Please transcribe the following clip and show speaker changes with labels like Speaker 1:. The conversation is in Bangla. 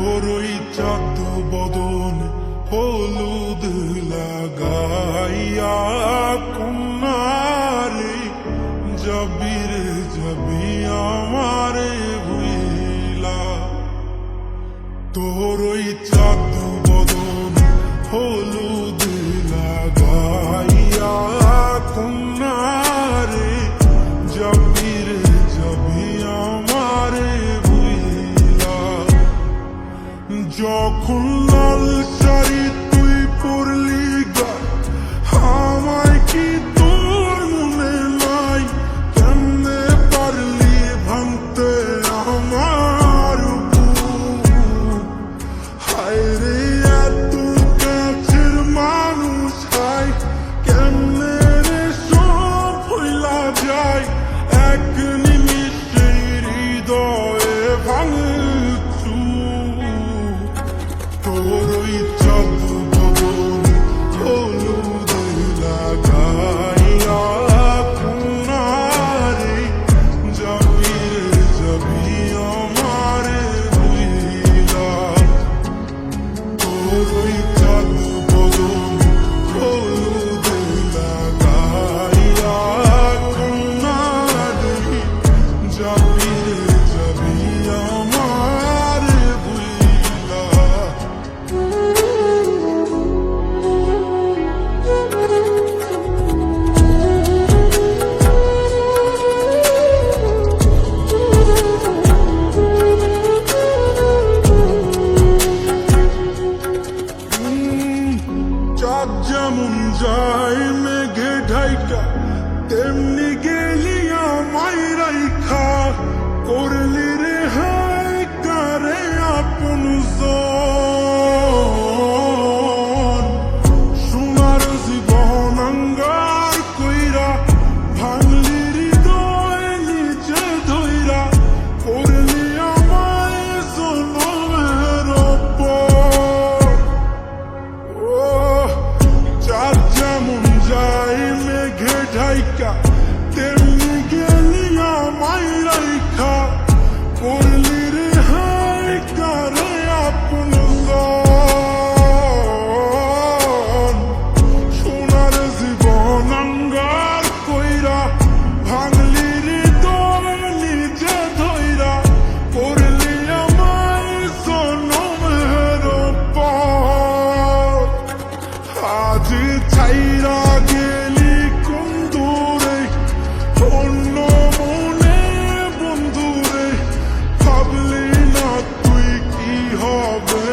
Speaker 1: তোরই চাঁদ বদন হলুদ লাগাইয়া কন্যারে যাবি রে যাবি আমারে ভুইলা। তোরই চাঁদ বদন হলুদ লাগাইয়া কন্যারে যাবি রে যাবি আমারে ভুইলা। যখন লাল শাড়ি তুই পরলি গা আমায় কি তোর মনে নাই? কেমনে পারলি ভাঙতে আমার বুক? হায় রে এত কাছের মানুষ হায় কেমনে রে সব ভুইলা যায়? এক নিমিষে হৃদয়ে ভাঙছু। তোরই চাঁদ বদন হলুদ লাগাইয়া কন্যারে যাবি রে যাবি আমারে ভুইলা। তোরই চাঁদ বদন হলুদ লাগাইয়া কন্যারে যাবি রে যাবি আমারে ভুইলা। চাঁদ যেমন যায় মেঘে ঢাইকা তেমনি গেলি আমায় রাইখা। করলি রে হায় কারে আপন জন। সোনার জীবন অঙ্গার কইরা ভাঙলি হৃদয় নিচে ধইরা। করলি আমায় জনমের পর। ও চাঁদ যেমন যায় মেঘে ঢাইকা তেমনি গেলি আমায় রাইখা। করলি রে হায় কারে আপন জন। সোনার জীবন অঙ্গার কইরা ভাঙলি হৃদয় নিজে ধইরা। করলি আমায় জনমের পর। আজ ছাইরা গেলি কোন দূরে অন্য মনে বন্ধুরে। ভাবলি না তুই কি হবে